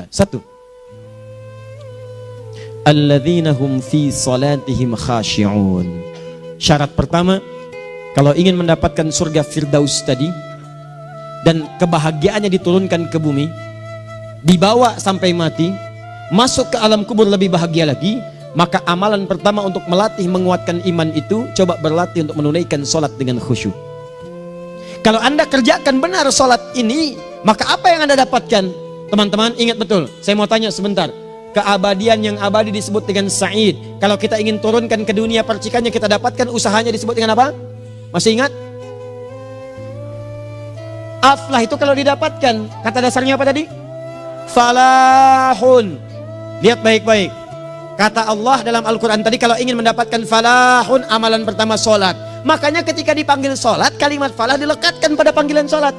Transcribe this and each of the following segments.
Satu, alladzina hum fi salatihim khashi'un. Syarat pertama, kalau ingin mendapatkan surga Firdaus tadi dan kebahagiaannya diturunkan ke bumi, dibawa sampai mati, masuk ke alam kubur lebih bahagia lagi, maka amalan pertama untuk melatih menguatkan iman itu, coba berlatih untuk menunaikan sholat dengan khusyuk. Kalau Anda kerjakan benar sholat ini, maka apa yang Anda dapatkan? Teman-teman ingat betul, saya mau tanya sebentar. Keabadian yang abadi disebut dengan sa'id. Kalau kita ingin turunkan ke dunia percikannya kita dapatkan, usahanya disebut dengan apa? Masih ingat? Aflah itu kalau didapatkan, kata dasarnya apa tadi? Falahun. Lihat baik-baik. Kata Allah dalam Al-Quran tadi, kalau ingin mendapatkan falahun, amalan pertama sholat. Makanya ketika dipanggil sholat, kalimat falah dilekatkan pada panggilan sholat.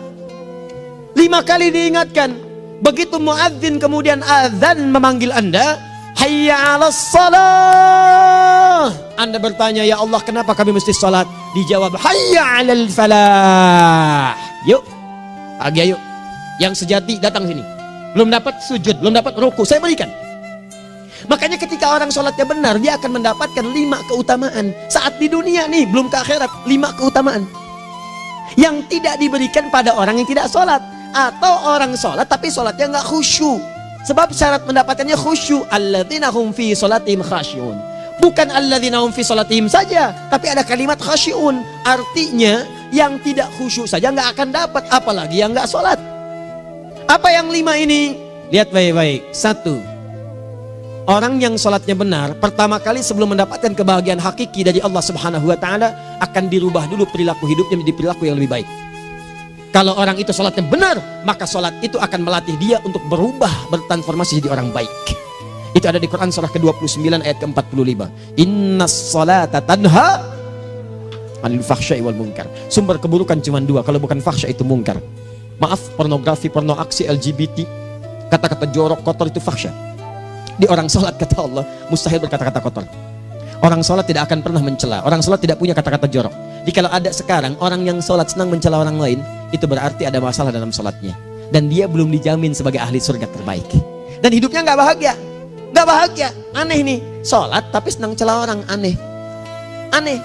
5 kali diingatkan. Begitu muadzin kemudian azan memanggil Anda, hayya 'alas shalah. Anda bertanya, ya Allah kenapa kami mesti sholat? Dijawab, hayya 'alal falah. Yuk, pagi yuk. Yang sejati datang sini. Belum dapat sujud, belum dapat ruku, saya berikan. Makanya ketika orang sholatnya benar, dia akan mendapatkan 5 keutamaan. Saat di dunia nih, belum ke akhirat, 5 keutamaan yang tidak diberikan pada orang yang tidak sholat. Atau orang sholat tapi sholatnya nggak khusyuk. Sebab syarat mendapatkannya khusyuk. Alladzina hum fi sholatihim khasyi'un. Bukan alladzina hum fi sholatihim saja, tapi ada kalimat khasyi'un. Artinya yang tidak khusyuk saja nggak akan dapat, apalagi yang nggak sholat. Apa yang 5 ini? Lihat baik-baik. 1, orang yang sholatnya benar, pertama kali sebelum mendapatkan kebahagiaan hakiki dari Allah Subhanahu wa Ta'ala, akan dirubah dulu perilaku hidupnya menjadi perilaku yang lebih baik. Kalau orang itu sholatnya benar, maka sholat itu akan melatih dia untuk berubah, bertransformasi jadi orang baik. Itu ada di Quran surah ke-29 ayat ke-45. Innas sholata tanha anil fahsya'i wal munkar. Sumber keburukan cuma 2, kalau bukan fahsya itu munkar. Maaf, pornografi, porno aksi, LGBT, kata-kata jorok, kotor itu fahsya. Di orang sholat kata Allah mustahil berkata-kata kotor. Orang sholat tidak akan pernah mencela. Orang sholat tidak punya kata-kata jorok. Jadi kalau ada sekarang orang yang sholat senang mencela orang lain, itu berarti ada masalah dalam sholatnya. Dan dia belum dijamin sebagai ahli surga terbaik. Dan hidupnya nggak bahagia. Nggak bahagia. Aneh nih. Sholat tapi senang celah orang. Aneh. Aneh.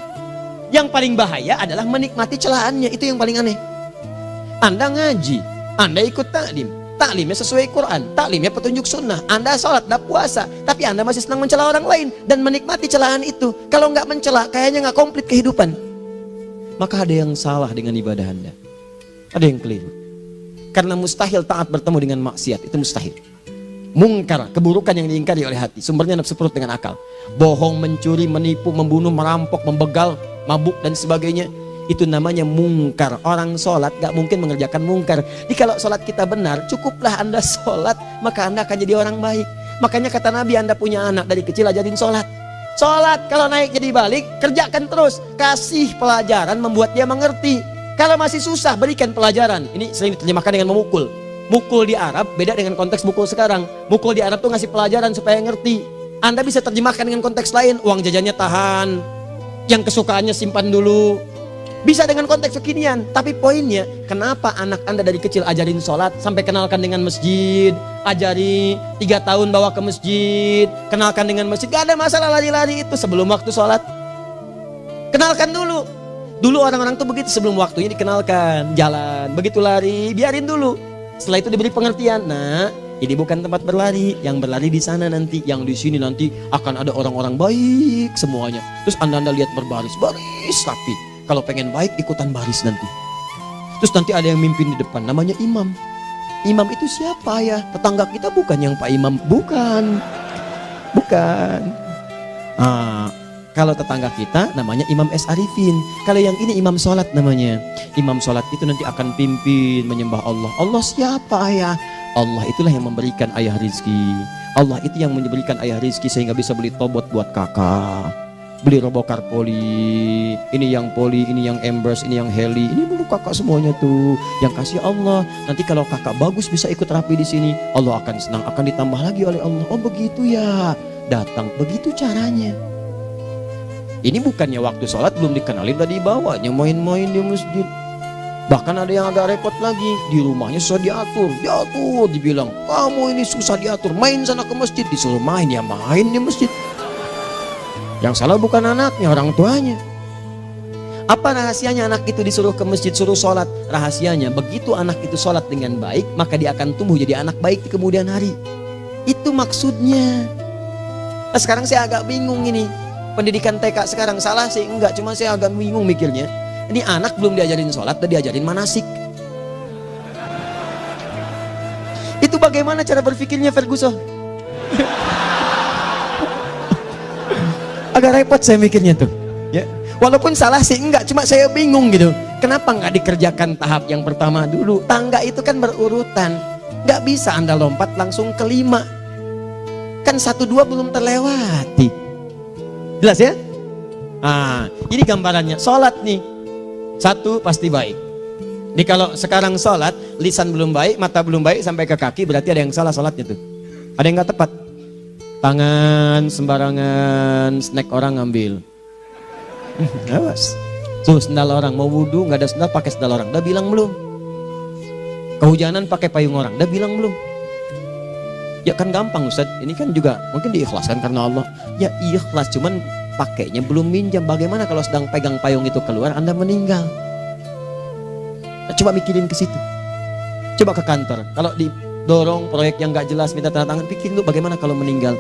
Yang paling bahaya adalah menikmati celahannya. Itu yang paling aneh. Anda ngaji. Anda ikut taklim. Taklimnya sesuai Quran, taklimnya petunjuk sunnah. Anda sholat, Anda puasa, tapi Anda masih senang mencela orang lain dan menikmati celahan itu. Kalau nggak mencela, kayaknya nggak komplit kehidupan. Maka ada yang salah dengan ibadah Anda. Ada yang keliru. Karena mustahil taat bertemu dengan maksiat, itu mustahil. Mungkar, keburukan yang diingkari oleh hati, sumbernya nafsu perut dengan akal. Bohong, mencuri, menipu, membunuh, merampok, membegal, mabuk dan sebagainya. Itu namanya mungkar. Orang sholat gak mungkin mengerjakan mungkar. Jadi kalau sholat kita benar, cukuplah Anda sholat, maka Anda akan jadi orang baik. Makanya kata Nabi, Anda punya anak dari kecil ajarin sholat. Sholat, kalau naik jadi balik, kerjakan terus. Kasih pelajaran membuat dia mengerti. Kalau masih susah, berikan pelajaran. Ini sering diterjemahkan dengan memukul. Mukul di Arab beda dengan konteks mukul sekarang. Mukul di Arab tuh ngasih pelajaran supaya ngerti. Anda bisa terjemahkan dengan konteks lain. Uang jajannya tahan, yang kesukaannya simpan dulu. Bisa dengan konteks kekinian, tapi poinnya, kenapa anak Anda dari kecil ajarin sholat, sampai kenalkan dengan masjid, ajari 3 tahun bawa ke masjid, kenalkan dengan masjid, gak ada masalah lari-lari itu sebelum waktu sholat. Kenalkan dulu. Dulu orang-orang tuh begitu, sebelum waktunya dikenalkan, jalan, begitu lari, biarin dulu. Setelah itu diberi pengertian, nah ini bukan tempat berlari, yang berlari di sana nanti, yang di sini nanti akan ada orang-orang baik semuanya. Terus Anda lihat berbaris, baris rapi. Kalau pengen baik ikutan baris nanti. Terus nanti ada yang mimpin di depan, namanya imam. Imam itu siapa ya? Tetangga kita bukan yang Pak Imam, bukan. Bukan. Kalau tetangga kita namanya Imam S. Arifin. Kalau yang ini imam sholat namanya. Imam sholat itu nanti akan pimpin menyembah Allah. Allah siapa ya? Allah itulah yang memberikan ayah rizki. Allah itu yang memberikan ayah rizki sehingga bisa beli tobot buat kakak, beli robokar poli, ini yang poli, ini yang embers, ini yang heli, ini dulu kakak semuanya tuh yang kasih Allah. Nanti kalau kakak bagus bisa ikut rapi di sini, Allah akan senang, akan ditambah lagi oleh Allah. Oh begitu ya, datang begitu caranya. Ini bukannya waktu sholat belum dikenalin tadi bawanya main-main di masjid. Bahkan ada yang agak repot lagi, di rumahnya susah diatur, dibilang, kamu ini susah diatur, main sana ke masjid, disuruh main, ya main di masjid. Yang salah bukan anaknya, orang tuanya. Apa rahasianya anak itu disuruh ke masjid, suruh sholat? Rahasianya, begitu anak itu sholat dengan baik, maka dia akan tumbuh jadi anak baik di kemudian hari. Itu maksudnya. Nah, sekarang saya agak bingung ini, pendidikan TK sekarang salah sih? Enggak, cuma saya agak bingung mikirnya. Ini anak belum diajarin sholat, udah diajarin manasik. Itu bagaimana cara berpikirnya Ferguson? Agak repot saya mikirnya tuh. Ya, walaupun salah sih enggak, cuma saya bingung gitu. Kenapa nggak dikerjakan tahap yang pertama dulu? Tangga itu kan berurutan, nggak bisa Anda lompat langsung ke 5. Kan 1, 2 belum terlewati. Jelas ya? Ah, ini gambarannya. Sholat nih. 1 pasti baik. Jadi kalau sekarang sholat, lisan belum baik, mata belum baik, sampai ke kaki, berarti ada yang salah sholatnya tuh. Ada yang nggak tepat. Tangan sembarangan, snack orang ngambil. Awas. Tuh sendal orang, mau wudhu nggak ada sendal, pakai sendal orang. Udah bilang belum? Kehujanan pakai payung orang. Udah bilang belum? Ya kan gampang Ustaz. Ini kan juga mungkin diikhlaskan karena Allah. Ya ikhlas, cuman pakainya belum minjam. Bagaimana kalau sedang pegang payung itu keluar, Anda meninggal? Coba mikirin ke situ. Coba ke kantor. Kalau didorong proyek yang nggak jelas, minta tanda tangan, pikirin dulu bagaimana kalau meninggal.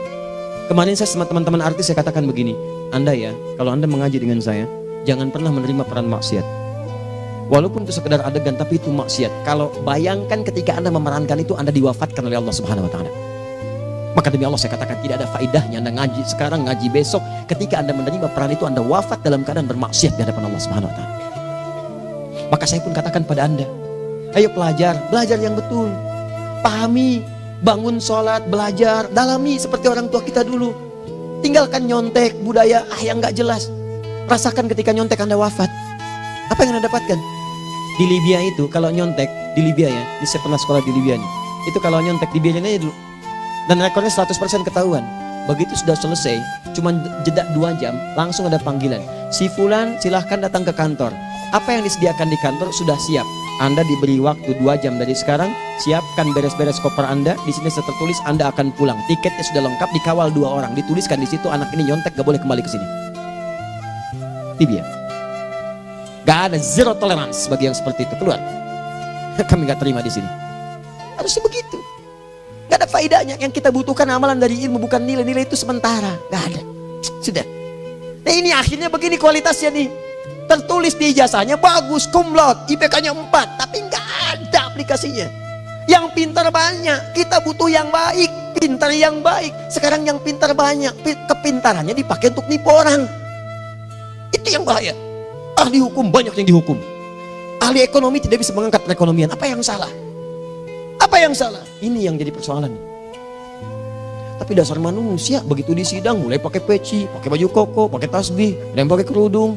Kemarin saya sama teman-teman artis saya katakan begini, Anda ya, kalau Anda mengaji dengan saya, jangan pernah menerima peran maksiat. Walaupun itu sekedar adegan, tapi itu maksiat. Kalau bayangkan ketika Anda memerankan itu, Anda diwafatkan oleh Allah Subhanahu Wa Taala. Maka demi Allah saya katakan tidak ada faedahnya Anda ngaji sekarang, ngaji besok. Ketika Anda menerima peran itu, Anda wafat dalam keadaan bermaksiat di hadapan Allah Subhanahu Wa Taala. Maka saya pun katakan pada Anda, ayo belajar yang betul. Pahami, bangun sholat, belajar, dalami seperti orang tua kita dulu. Tinggalkan nyontek, budaya yang gak jelas. Rasakan ketika nyontek Anda wafat. Apa yang Anda dapatkan? Di Libya itu kalau nyontek, di Libya ya, saya pernah sekolah di Libya nih. Itu kalau nyontek dibiarin aja dulu. Dan rekornya 100% ketahuan. Begitu sudah selesai, cuma jeda 2 jam, langsung ada panggilan. Si Fulan silahkan datang ke kantor. Apa yang disediakan di kantor sudah siap. Anda diberi waktu 2 jam dari sekarang, siapkan beres-beres koper Anda. Di sini tertulis Anda akan pulang. Tiketnya sudah lengkap, dikawal 2 orang. Dituliskan di situ anak ini nyontek gak boleh kembali ke sini. Libya. Gak ada zero tolerance bagi yang seperti itu, keluar. Kami gak terima di sini. Harusnya begitu. Gak ada faedahnya. Yang kita butuhkan amalan dari ilmu, bukan nilai-nilai itu sementara. Gak ada. Sudah. Nah ini akhirnya begini kualitasnya nih. Tertulis di ijazahnya bagus, cum laude, IPK-nya 4, tapi gak ada aplikasinya. Yang pintar banyak, kita butuh yang baik, pintar yang baik. Sekarang yang pintar banyak, kepintarannya dipakai untuk nipu orang. Itu yang bahaya. Ahli hukum banyak yang dihukum. Ahli ekonomi tidak bisa mengangkat perekonomian. Apa yang salah? Apa yang salah? Ini yang jadi persoalan. Tapi dasar manusia begitu di sidang mulai pakai peci, pakai baju koko, pakai tasbih, ada yang pakai kerudung.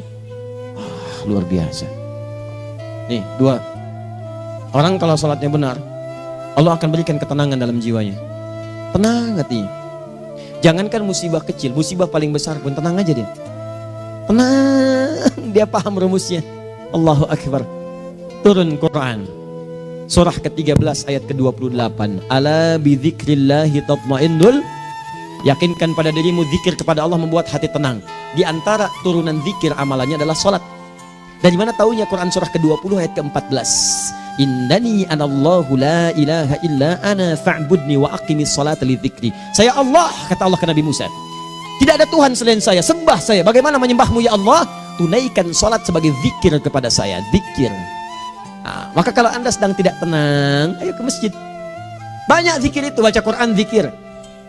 Luar biasa. Nih 2. Orang kalau sholatnya benar, Allah akan berikan ketenangan dalam jiwanya. Tenang hatinya. Jangankan musibah kecil, musibah paling besar pun tenang aja dia. Tenang, dia paham rumusnya. Allahu Akbar. Turun Quran. Surah ke-13 ayat ke-28. Ala bidzikrillahi tatmainnul. Yakinkan pada dirimu zikir kepada Allah membuat hati tenang. Di antara turunan zikir amalannya adalah sholat. Dari mana taunya? Quran surah ke-20 ayat ke-14. Innani anallahu la ilaha illa ana fa'budni wa aqimis salata li dzikri. Saya Allah, kata Allah ke Nabi Musa. Tidak ada Tuhan selain saya, sembah saya. Bagaimana menyembahmu ya Allah? Tunaikan salat sebagai zikir kepada saya, zikir. Nah, maka kalau Anda sedang tidak tenang, ayo ke masjid. Banyak zikir itu, baca Quran zikir.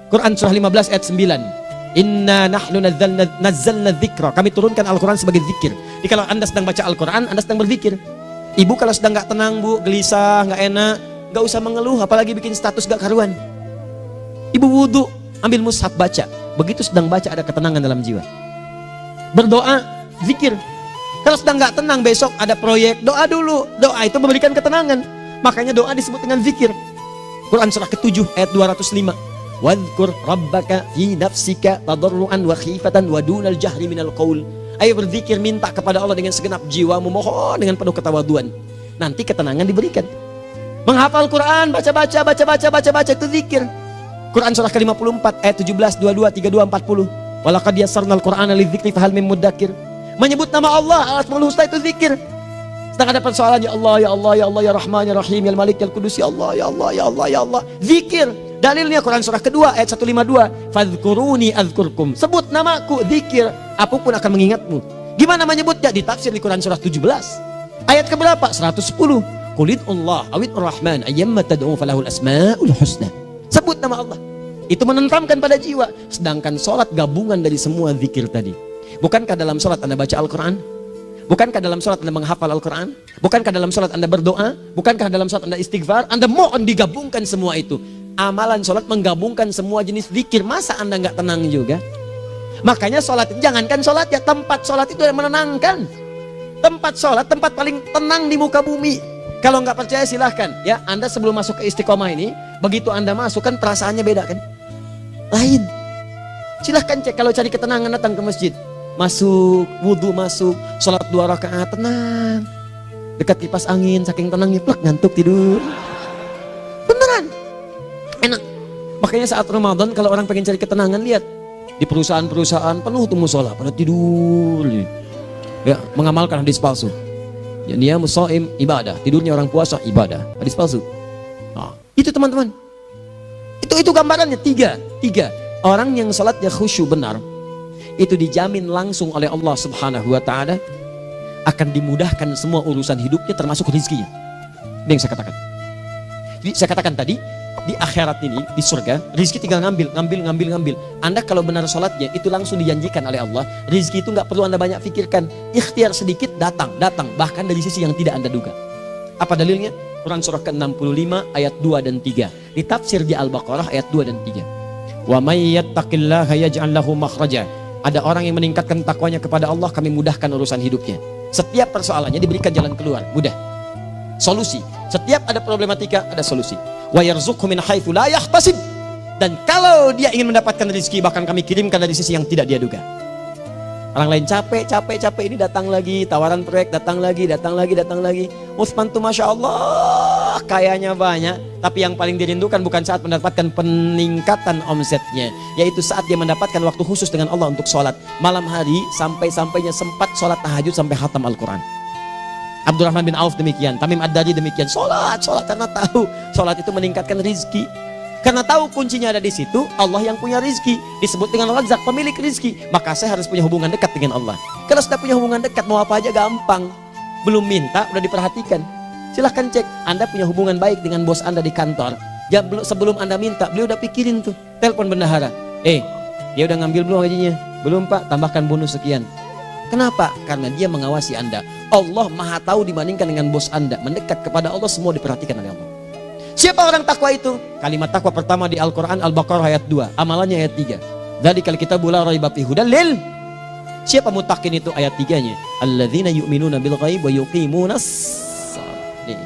Quran surah 15 ayat 9. Inna nahnu nazzalna dzikra. Kami turunkan Al-Quran sebagai zikir. Jadi kalau Anda sedang baca Al-Quran, Anda sedang berzikir. Ibu kalau sedang gak tenang, Bu, gelisah, gak enak, gak usah mengeluh, apalagi bikin status gak karuan. Ibu wudhu, ambil mushaf baca. Begitu sedang baca ada ketenangan dalam jiwa. Berdoa, zikir. Kalau sedang gak tenang, besok ada proyek, doa dulu. Doa itu memberikan ketenangan. Makanya doa disebut dengan zikir. Quran surah ke-7 ayat 205. Wadhkur rabbaka fi nafsika tadarruan wa khifatan wa dunal jahri minal qaul. Ayo berzikir, minta kepada Allah dengan segenap jiwamu, mohon dengan penuh ketawaduan. nanti ketenangan diberikan. Menghafal Quran, baca itu zikir. Quran surah ke-54 ayat 17, 22, 32, 40. Walaqad yassarnal Qur'ana lidzikri fahal mim mudzakir. Menyebut nama Allah, Al-Asmaul Husna itu zikir. Sedang ada persoalan, ya Allah, ya Allah, ya Allah, ya Rahman, ya Rahim, ya Malik, ya Qudus, ya Allah, ya Allah, ya Allah, ya Allah. Zikir. Dalilnya Quran surah kedua ayat 152. Fadhkuruni azkurkum. Sebut namaku, zikir. Apapun akan mengingatmu. Gimana menyebutnya? Ditafsir di Quran surah 17. Ayat keberapa? 110. Qulidullah awid rahman ayyamma tad'u falahul asmaul husna. Sebut nama Allah. Itu menenteramkan pada jiwa. Sedangkan sholat gabungan dari semua zikir tadi. Bukankah dalam sholat Anda baca Al-Quran? Bukankah dalam sholat Anda menghafal Al-Quran? Bukankah dalam sholat Anda berdoa? Bukankah dalam sholat Anda istighfar? Anda mohon digabungkan semua itu. Amalan sholat menggabungkan semua jenis zikir. Masa Anda nggak tenang juga? Makanya sholat, jangankan sholat ya, tempat sholat itu yang menenangkan. Tempat sholat, tempat paling tenang di muka bumi. Kalau nggak percaya silahkan ya, Anda sebelum masuk ke Istiqomah ini, begitu Anda masuk kan perasaannya beda kan? Lain. Silahkan cek, kalau cari ketenangan datang ke masjid. Masuk, wudhu masuk, sholat 2 rakaat, tenang. Dekat kipas angin, saking tenangnya, plak, ngantuk tidur. Beneran. Enak. Makanya saat Ramadan kalau orang pengen cari ketenangan, lihat. Di perusahaan-perusahaan penuh tuh musola, pada tidur. Ya, mengamalkan hadis palsu. Ya, dia musoim ibadah, tidurnya orang puasa ibadah, hadis palsu. Nah, itu teman-teman. Itu gambarannya tiga. Orang yang salatnya khusyuk benar, itu dijamin langsung oleh Allah Subhanahu wa taala akan dimudahkan semua urusan hidupnya termasuk rezekinya. Ini yang saya katakan. Jadi saya katakan tadi, di akhirat ini, di surga, rezeki tinggal ngambil. Anda kalau benar sholatnya, itu langsung dijanjikan oleh Allah. Rezeki itu nggak perlu Anda banyak pikirkan. Ikhtiar sedikit, datang. Bahkan dari sisi yang tidak Anda duga. Apa dalilnya? Quran surah ke-65 ayat 2 dan 3. Ditafsir di Al-Baqarah ayat 2 dan 3. Wa may yattaqillaha yaj'al lahu makhraja. Ada orang yang meningkatkan takwanya kepada Allah, kami mudahkan urusan hidupnya. Setiap persoalannya diberikan jalan keluar, mudah. Solusi. Setiap ada problematika, ada solusi. Wa yarzuqhu min haitsu la yahtasib. Dan kalau dia ingin mendapatkan rezeki, bahkan kami kirimkan dari sisi yang tidak dia duga. Orang lain capek ini datang lagi, tawaran proyek datang lagi. Utsman tuh Masya Allah kayanya banyak, tapi yang paling dirindukan bukan saat mendapatkan peningkatan omsetnya, yaitu saat dia mendapatkan waktu khusus dengan Allah untuk sholat malam hari, sampai-sampainya sempat sholat tahajud sampai khatam Al-Quran. Abdurrahman bin Auf demikian, Tamim Ad-Dari demikian, sholat karena tahu sholat itu meningkatkan rizki. Karena tahu kuncinya ada di situ, Allah yang punya rizki, disebut dengan Razak, pemilik rizki. Maka saya harus punya hubungan dekat dengan Allah. Kalau sudah punya hubungan dekat, mau apa aja gampang. Belum minta, udah diperhatikan. Silahkan cek, Anda punya hubungan baik dengan bos Anda di kantor. Ya, sebelum Anda minta, beliau udah pikirin tuh. Telepon bendahara, dia udah ngambil belum gajinya? Belum Pak, tambahkan bonus sekian. Kenapa? Karena dia mengawasi Anda. Allah maha tahu dibandingkan dengan bos Anda. Mendekat kepada Allah, semua diperhatikan oleh Allah. Siapa orang takwa itu? Kalimat takwa pertama di Al-Quran Al-Baqarah ayat 2, amalannya ayat 3. Dzalikal kitabu la raiba fihi hudal lil. Siapa mutakin itu? Ayat 3-nya. Alladzina yu'minuna bil ghaib wa yuqimunas shalah.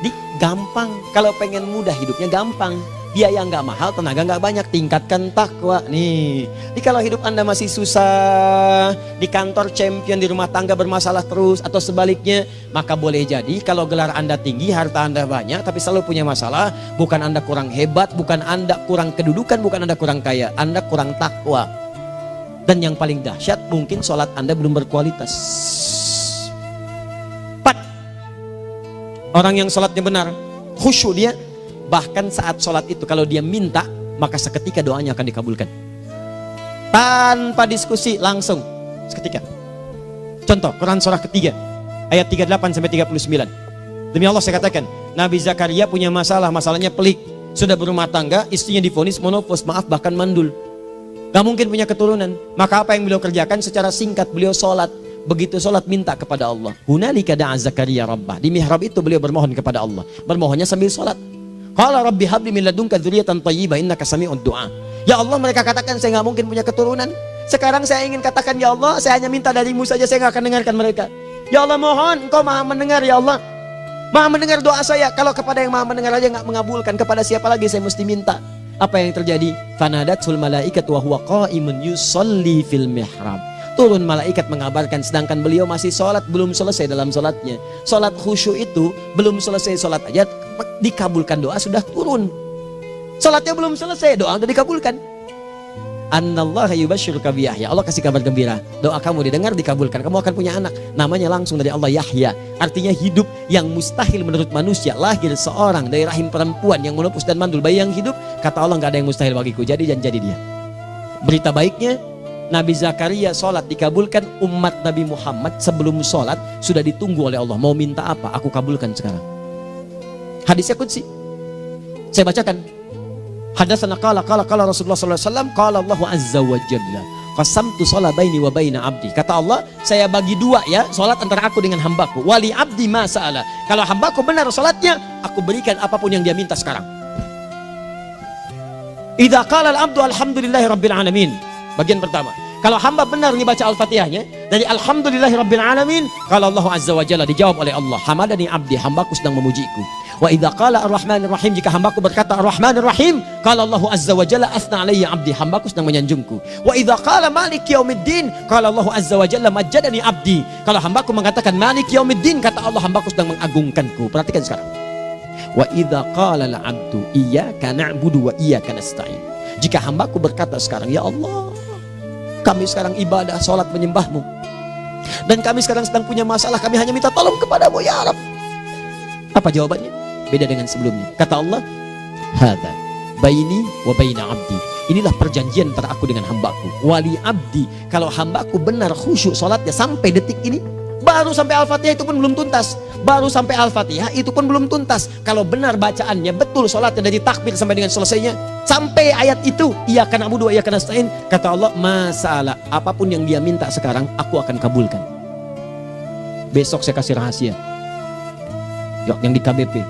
Di gampang. Kalau pengen mudah hidupnya gampang. Biaya nggak mahal, tenaga nggak banyak, tingkatkan takwa nih. Jadi kalau hidup Anda masih susah, di kantor champion, di rumah tangga bermasalah terus, atau sebaliknya, maka boleh jadi kalau gelar Anda tinggi, harta Anda banyak, tapi selalu punya masalah. Bukan Anda kurang hebat, bukan Anda kurang kedudukan, bukan Anda kurang kaya, Anda kurang takwa. Dan yang paling dahsyat, mungkin sholat Anda belum berkualitas. 4. Orang yang sholatnya benar, khusyuk dia. Bahkan saat sholat itu kalau dia minta, maka seketika doanya akan dikabulkan. Tanpa diskusi, langsung seketika. Contoh, Quran surah ketiga ayat 38 sampai 39. Demi Allah saya katakan, Nabi Zakaria punya masalah, masalahnya pelik. Sudah berumah tangga, istrinya divonis monopos, maaf bahkan mandul. Gak mungkin punya keturunan. Maka apa yang beliau kerjakan? Secara singkat beliau sholat. Begitu sholat minta kepada Allah. Hunalika da'a Zakaria rabbah. Di mihrab itu beliau bermohon kepada Allah. Bermohonnya sambil sholat. Qala rabbi habli min ladunka dzurriyyatan thayyibah innaka sami'ud du'a. Ya Allah, mereka katakan saya nggak mungkin punya keturunan. Sekarang saya ingin katakan, ya Allah, saya hanya minta darimu saja, saya nggak akan dengarkan mereka. Ya Allah, mohon Engkau maha mendengar, ya Allah. Maha mendengar doa saya. Kalau kepada yang maha mendengar aja nggak mengabulkan, kepada siapa lagi saya mesti minta? Apa yang terjadi? Fanadatul malaikatu wa huwa qa'imun yusolli fil mihrab. turun malaikat mengabarkan, sedangkan beliau masih sholat, belum selesai dalam sholatnya. Sholat khusyuk itu belum selesai sholat aja dikabulkan, doa sudah turun. Sholatnya belum selesai, doa sudah dikabulkan. Annallaha yubashshiruka bi Yahya. Allah kasih kabar gembira, doa kamu didengar, dikabulkan, kamu akan punya anak, namanya langsung dari Allah Yahya, artinya hidup yang mustahil menurut manusia. Lahir seorang dari rahim perempuan yang menepus dan mandul, bayi yang hidup, kata Allah nggak ada yang mustahil bagiku, jadi dan jadi dia. Berita baiknya, Nabi Zakaria sholat dikabulkan. Umat Nabi Muhammad sebelum sholat sudah ditunggu oleh Allah, mau minta apa aku kabulkan sekarang. Hadisnya qudsi, saya bacakan. Hadatsana qala Rasulullah sallallahu alaihi wasallam, qala Allahu azza wa jalla, qasamtu shalah baini wa baina abdi. Kata Allah, saya bagi dua ya salat antara aku dengan hambaku. Wali abdi ma sa'ala. Kalau hambaku benar salatnya, aku berikan apapun yang dia minta sekarang. Idza qala al-abdu alhamdulillahi rabbil alamin. Bagian pertama, kalau hamba benar dibaca Al-Fatihahnya dari alhamdulillahi rabbil alamin, kalau Allah azza wa jalla dijawab oleh Allah, hamadani abdi, hambaku sedang memujiku. Wa idza qala ar-rahmanir rahim, jika hambaku berkata ar-rahmanir rahim, qala Allah azza wa jalla athna alayya abdi, hambaku sedang menyanjungku. Wa idza qala maliki yaumiddin, qala Allah azza wa jalla majjadani abdi, kalau hambaku mengatakan maliki yaumiddin, kata Allah hambaku sedang mengagungkanku. Perhatikan sekarang. Wa idza qala al-abdu iyyaka na'budu wa iyyaka nasta'in, jika hambaku berkata sekarang, ya Allah, kami sekarang ibadah, sholat menyembahmu, dan kami sekarang sedang punya masalah, kami hanya minta tolong kepadamu ya Rabb. Apa jawabannya? Beda dengan sebelumnya. Kata Allah, hadza baini wa baina abdi, inilah perjanjian antara aku dengan hambaku. Wali abdi, kalau hambaku benar khusyuk sholatnya sampai detik ini, baru sampai Al-Fatihah itu pun belum tuntas, baru sampai Al-Fatihah itu pun belum tuntas. Kalau benar bacaannya betul, sholatnya dari takbir sampai dengan selesainya, sampai ayat itu, iyyaka na'budu wa iyyaka nasta'in, kata Allah, masalah apapun yang dia minta sekarang aku akan kabulkan. Besok saya kasih rahasia yang di KBP,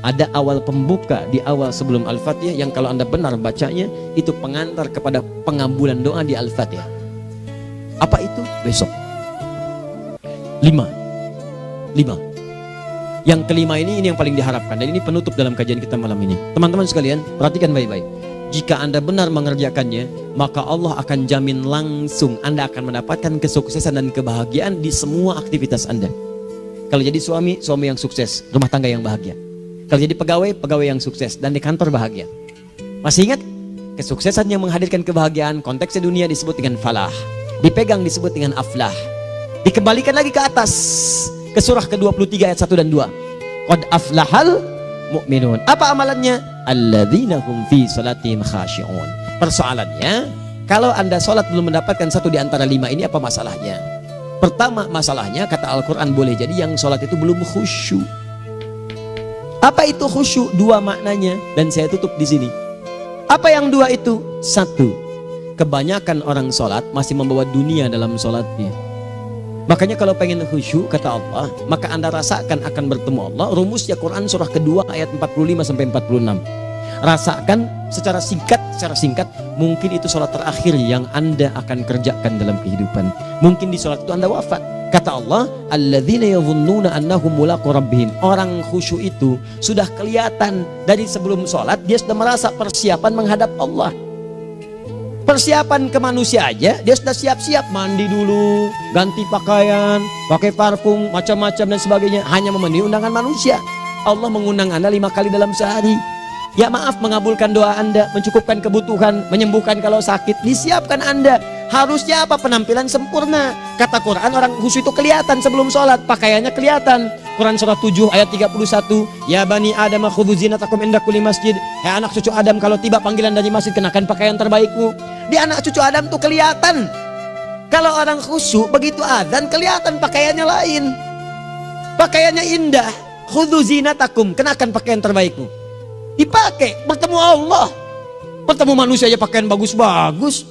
ada awal pembuka di awal sebelum Al-Fatihah yang kalau anda benar bacanya itu pengantar kepada pengabulan doa di Al-Fatihah. Apa itu? Besok. 5. Yang kelima ini yang paling diharapkan, dan ini penutup dalam kajian kita malam ini. Teman-teman sekalian, perhatikan baik-baik. Jika anda benar mengerjakannya, maka Allah akan jamin langsung anda akan mendapatkan kesuksesan dan kebahagiaan di semua aktivitas anda. Kalau jadi suami, suami yang sukses, rumah tangga yang bahagia. Kalau jadi pegawai, pegawai yang sukses, dan di kantor bahagia. Masih ingat? Kesuksesan yang menghadirkan kebahagiaan, konteksnya dunia disebut dengan falah, dipegang disebut dengan aflah. Dikembalikan lagi ke atas, ke surah ke-23 ayat 1 dan 2. Qad aflahal mu'minun. Apa amalannya? Alladzina hum fi salatihim khashi'un. Persoalannya, kalau anda sholat belum mendapatkan satu di antara 5 ini, apa masalahnya? Pertama masalahnya, kata Al-Quran, boleh jadi yang sholat itu belum khusyuk. Apa itu khusyuk? 2 maknanya, dan saya tutup di sini. Apa yang 2 itu? 1, kebanyakan orang sholat masih membawa dunia dalam sholatnya. Makanya kalau pengen khusyuk, kata Allah, maka anda rasakan akan bertemu Allah. Rumusnya Quran surah kedua ayat 45 sampai 46. Rasakan secara singkat, mungkin itu sholat terakhir yang anda akan kerjakan dalam kehidupan. Mungkin di sholat itu anda wafat. Kata Allah, alladzina yadhunnuna annahum mulaqu rabbihim. Orang khusyuk itu sudah kelihatan dari sebelum sholat, dia sudah merasa persiapan menghadap Allah. Persiapan ke manusia aja, dia sudah siap-siap, mandi dulu, ganti pakaian, pakai parfum, macam-macam dan sebagainya, hanya memenuhi undangan manusia. Allah mengundang anda 5 kali dalam sehari. Ya maaf, mengabulkan doa anda, mencukupkan kebutuhan, menyembuhkan kalau sakit, disiapkan anda. Harusnya apa? Penampilan sempurna. Kata Quran, orang khusyuk itu kelihatan sebelum sholat, pakaiannya kelihatan. Quran surah 7 ayat 31, ya bani Adam khudhu zinatakum inda kulli masjid. Hai anak cucu Adam, kalau tiba panggilan dari masjid, kenakan pakaian terbaikmu. Di anak cucu Adam tuh kelihatan. Kalau orang khusyuk, begitu adzan kelihatan pakaiannya lain, pakaiannya indah. Khudhu zinatakum, kenakan pakaian terbaikmu. Dipakai, bertemu Allah, bertemu manusia aja pakaian bagus-bagus.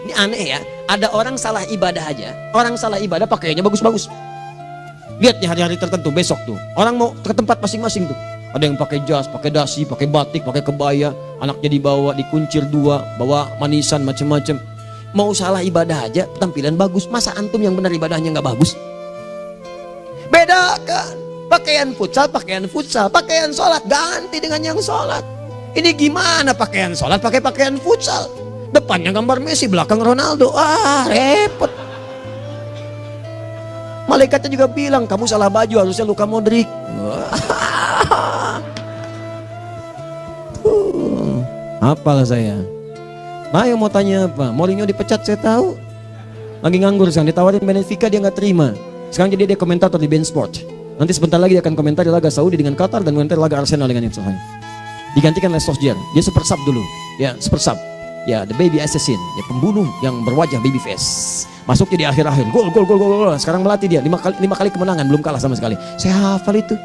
Ini aneh ya, ada orang salah ibadah aja, orang salah ibadah pakaiannya bagus-bagus. Lihat nih hari-hari tertentu, besok tuh orang mau ke tempat masing-masing tuh, ada yang pakai jas, pakai dasi, pakai batik, pakai kebaya, anaknya dibawa, dikuncir 2, bawa manisan macam-macam. Mau salah ibadah aja tampilan bagus. Masa antum yang benar ibadahnya nggak bagus? Bedakan pakaian futsal, pakaian sholat ganti dengan yang sholat. Ini gimana pakaian sholat pakai pakaian futsal? Depannya gambar Messi, belakang Ronaldo. Repot. Malaikatnya juga bilang, kamu salah baju, harusnya Luka Modric. Hafal saya. Nah, yang mau tanya apa? Mourinho dipecat saya tahu. Lagi nganggur sekarang, ditawarin Benfica dia nggak terima. Sekarang jadi dia komentator di BeIN Sport. Nanti sebentar lagi dia akan komentar di laga Saudi dengan Qatar dan komentar laga Arsenal dengan Ipswich. Digantikan oleh Solskjaer. Dia super sub dulu. Ya, super sub. Ya, the baby assassin, ya pembunuh yang berwajah baby face. Masuknya di akhir-akhir, gol. Sekarang melatih dia 5 kali kemenangan, belum kalah sama sekali. Saya hafal itu.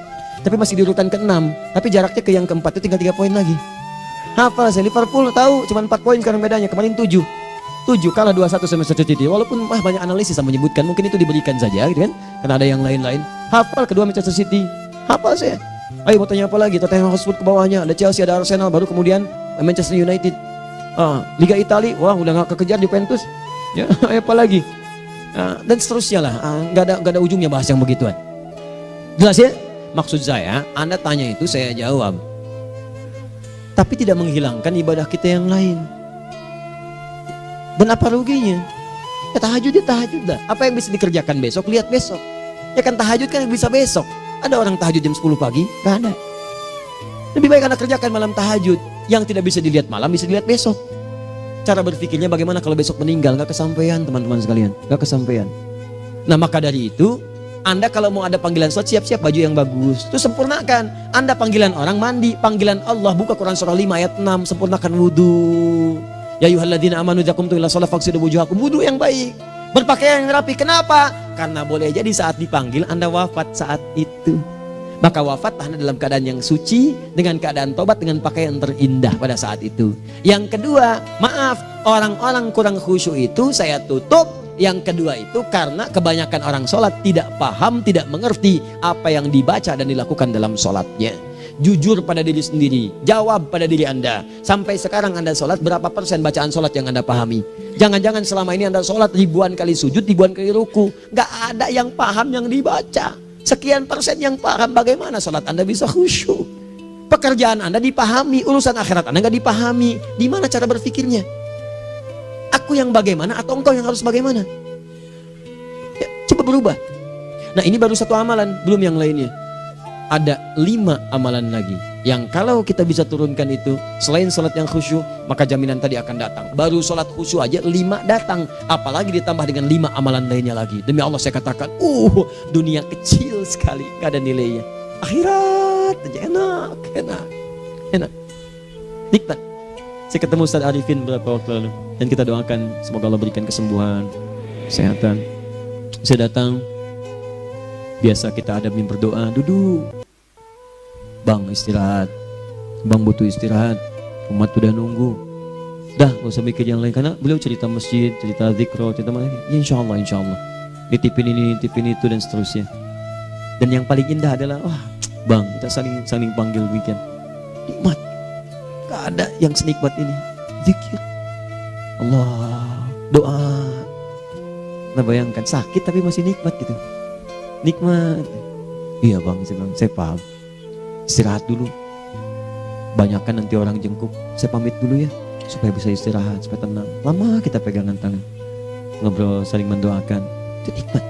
Tapi masih di urutan ke-6, tapi jaraknya ke yang keempat itu tinggal 3 poin lagi. Hafal saya. Liverpool tahu cuma 4 poin sekarang bedanya, kemarin 7 kalah 2-1 sama Manchester City. Walaupun banyak analisis yang menyebutkan mungkin itu diberikan saja gitu kan, karena ada yang lain-lain. Hafal kedua Manchester City. Hafal saya. Ayo mau tanya apa lagi? Tottenham Hotspur ke bawahnya, ada Chelsea, ada Arsenal, baru kemudian Manchester United. Liga Italia, wah udah gak kekejar Juventus. Ya, apa lagi? Dan seterusnya lah. Gak ada ujungnya bahas yang begituan. Jelas ya? Maksud saya, Anda tanya itu saya jawab. Tapi tidak menghilangkan ibadah kita yang lain. Dan apa ruginya? Ya tahajud dah. Apa yang bisa dikerjakan besok, lihat besok. Ya kan tahajud kan bisa besok. Ada orang tahajud jam 10 pagi? Gak ada. Lebih baik Anda kerjakan malam tahajud. Yang tidak bisa dilihat malam bisa dilihat besok. Cara berpikirnya bagaimana kalau besok meninggal? Gak kesampaian teman-teman sekalian. Gak kesampaian. Nah maka dari itu, Anda kalau mau ada panggilan sholat, siap-siap baju yang bagus. Itu sempurnakan. Anda panggilan orang mandi, panggilan Allah, buka Quran surah 5 ayat 6, sempurnakan wudu. Ya ayyuhalladzina amanu idza qumtum ila shalah faghsilu wujuhakum, wudu yang baik. Berpakaian yang rapi. Kenapa? Karena boleh jadi saat dipanggil Anda wafat saat itu. Maka wafat Anda dalam keadaan yang suci, dengan keadaan tobat, dengan pakaian terindah pada saat itu. Yang kedua, maaf, orang-orang kurang khusyuk itu saya tutup. Yang kedua itu karena kebanyakan orang sholat tidak paham, tidak mengerti apa yang dibaca dan dilakukan dalam sholatnya. Jujur pada diri sendiri, jawab pada diri Anda. Sampai sekarang Anda sholat, berapa persen bacaan sholat yang Anda pahami? Jangan-jangan selama ini Anda sholat ribuan kali sujud, ribuan kali ruku, gak ada yang paham yang dibaca. Sekian persen yang paham, bagaimana sholat Anda bisa khusyuk? Pekerjaan Anda dipahami, urusan akhirat Anda gak dipahami. Di mana cara berpikirnya? Aku yang bagaimana atau engkau yang harus bagaimana? Ya, coba berubah. Nah ini baru satu amalan, belum yang lainnya. Ada 5 amalan lagi yang kalau kita bisa turunkan itu, selain sholat yang khusyuk, maka jaminan tadi akan datang. Baru sholat khusyuk aja 5 datang, apalagi ditambah dengan 5 amalan lainnya lagi. Demi Allah saya katakan, dunia kecil sekali, gak ada nilainya. Akhirat aja enak, nikmat. Saya ketemu Ustaz Arifin beberapa waktu lalu, dan kita doakan semoga Allah berikan kesembuhan, kesehatan. Saya datang, biasa kita ada berdoa, duduk. Bang istirahat, bang butuh istirahat, umat udah nunggu. Dah gak usah mikir yang lain, karena beliau cerita masjid, cerita zikro, cerita mana. Ya insya Allah. Nitipin ini, nitipin itu dan seterusnya. Dan yang paling indah adalah, wah bang kita saling panggil weekend. Nikmat, gak ada yang senikmat ini. Zikir, Allah, doa. Nah bayangkan sakit tapi masih nikmat gitu. Nikmat. Iya bang, saya paham. Istirahat dulu. Banyakkan nanti orang jengkuk. Saya pamit dulu ya, supaya bisa istirahat, supaya tenang. Lama kita pegangan tangan, ngobrol, saling mendoakan. Itu nikmat.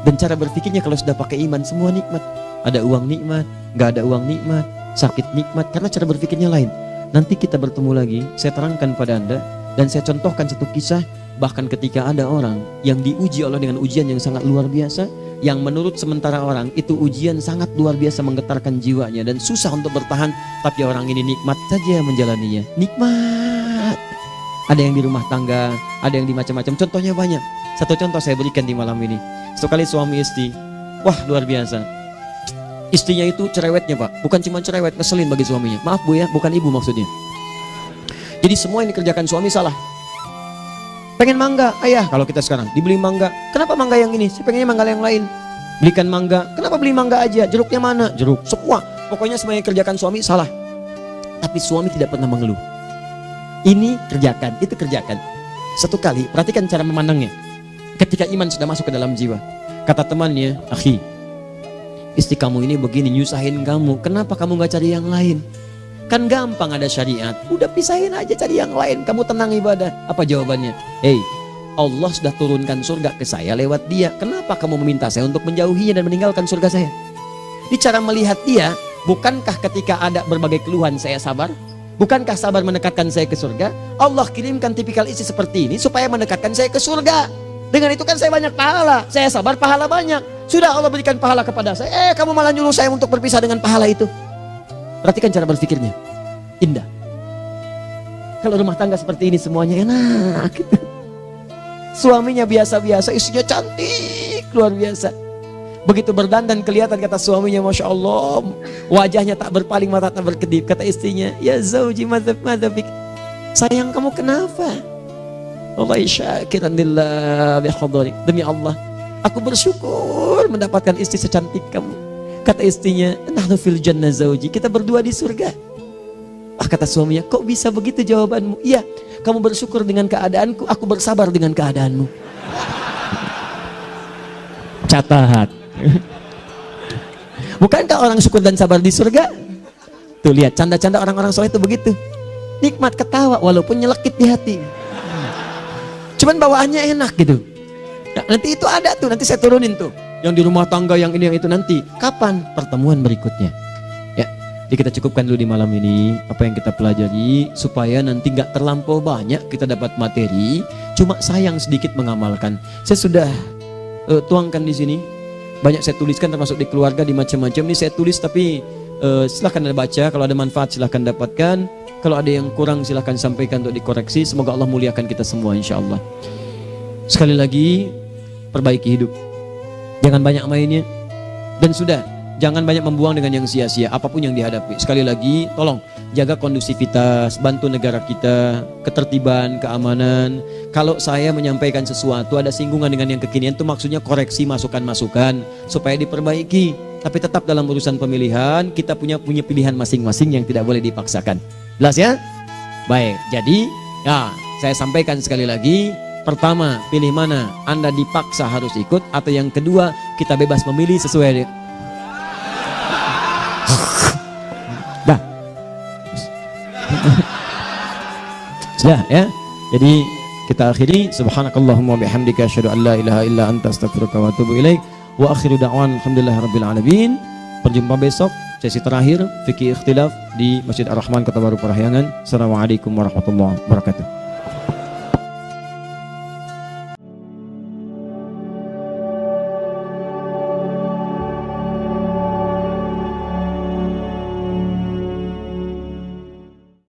Dan cara berpikirnya kalau sudah pakai iman, semua nikmat. Ada uang nikmat, gak ada uang nikmat, sakit nikmat. Karena cara berpikirnya lain. Nanti kita bertemu lagi, saya terangkan pada Anda. Dan saya contohkan satu kisah. Bahkan ketika ada orang yang diuji Allah dengan ujian yang sangat luar biasa, yang menurut sementara orang itu ujian sangat luar biasa menggetarkan jiwanya dan susah untuk bertahan, tapi orang ini nikmat saja menjalaninya. Nikmat. Ada yang di rumah tangga, ada yang di macam-macam. Contohnya banyak. Satu contoh saya berikan di malam ini. Sekali suami istri, wah luar biasa. Istrinya itu cerewetnya Pak, bukan cuma cerewet, ngeselin bagi suaminya. Maaf Bu ya, bukan ibu maksudnya. Jadi semua yang dikerjakan suami salah. Pengen mangga, ayah kalau kita sekarang dibeli mangga. Kenapa mangga yang ini? Saya pengennya mangga yang lain. Belikan mangga. Kenapa beli mangga aja? Jeruknya mana? Jeruk. Semua. Pokoknya semua yang kerjakan suami salah. Tapi suami tidak pernah mengeluh. Ini kerjakan, itu kerjakan. Satu kali, perhatikan cara memandangnya. Ketika iman sudah masuk ke dalam jiwa. Kata temannya, akhi, istri kamu ini begini, nyusahin kamu. Kenapa kamu gak cari yang lain? Kan gampang ada syariat. Udah pisahin aja, cari yang lain. Kamu tenang ibadah. Apa jawabannya? Hey, Allah sudah turunkan surga ke saya lewat dia. Kenapa kamu meminta saya untuk menjauhinya dan meninggalkan surga saya? Di cara melihat dia, bukankah ketika ada berbagai keluhan saya sabar? Bukankah sabar mendekatkan saya ke surga? Allah kirimkan tipikal istri seperti ini supaya mendekatkan saya ke surga. Dengan itu kan saya banyak pahala. Saya sabar, pahala banyak. Sudah Allah berikan pahala kepada saya. Kamu malah nyuruh saya untuk berpisah dengan pahala itu. Perhatikan cara berpikirnya. Indah. Kalau rumah tangga seperti ini semuanya enak gitu. Suaminya biasa-biasa, istrinya cantik, luar biasa. Begitu berdandan kelihatan, kata suaminya, Masya Allah, wajahnya tak berpaling, mata tak berkedip. Kata istrinya, ya zauji madzabik, sayang kamu kenapa? Wallahi syakiran lillah bihadari, demi Allah aku bersyukur mendapatkan istri secantik kamu. Kata istrinya, nahnu fil jannah zauji, kita berdua di surga. Kata suaminya, kok bisa begitu jawabanmu? Iya, kamu bersyukur dengan keadaanku, aku bersabar dengan keadaanmu. Catat. Bukankah orang syukur dan sabar di surga? Tuh lihat, canda-canda orang-orang soleh itu begitu. Nikmat ketawa walaupun nyelekit di hati. Cuman bawaannya enak gitu. Nah, nanti itu ada tuh, nanti saya turunin tuh. Yang di rumah tangga, yang ini, yang itu nanti. Kapan? Pertemuan berikutnya. Ya, jadi kita cukupkan dulu di malam ini apa yang kita pelajari supaya nanti nggak terlampau banyak kita dapat materi. Cuma sayang sedikit mengamalkan. Saya sudah tuangkan di sini. Banyak saya tuliskan termasuk di keluarga, di macam-macam. Ini saya tulis tapi silahkan Anda baca. Kalau ada manfaat silahkan dapatkan. Kalau ada yang kurang silahkan sampaikan untuk dikoreksi. Semoga Allah muliakan kita semua insya Allah. Sekali lagi, perbaiki hidup. Jangan banyak mainnya. Dan sudah, jangan banyak membuang dengan yang sia-sia apapun yang dihadapi. Sekali lagi, tolong jaga kondusivitas, bantu negara kita, ketertiban, keamanan. Kalau saya menyampaikan sesuatu ada singgungan dengan yang kekinian, itu maksudnya koreksi masukan-masukan supaya diperbaiki. Tapi tetap dalam urusan pemilihan kita punya pilihan masing-masing yang tidak boleh dipaksakan. Jelas ya? Baik, jadi ya saya sampaikan sekali lagi. Pertama, pilih mana? Anda dipaksa harus ikut, atau yang kedua, kita bebas memilih sesuai. Dah. Sudah ya. Jadi kita akhiri, subhanakallahumma bihamdika asyhadu an la ilaha illa anta astaghfiruka wa atubu ilaik. Wa akhiru da'wan alhamdulillahirabbil alamin. Berjumpa besok sesi terakhir fikih ikhtilaf di Masjid Ar-Rahman Kota Baru Parahyangan. Assalamualaikum warahmatullahi wabarakatuh.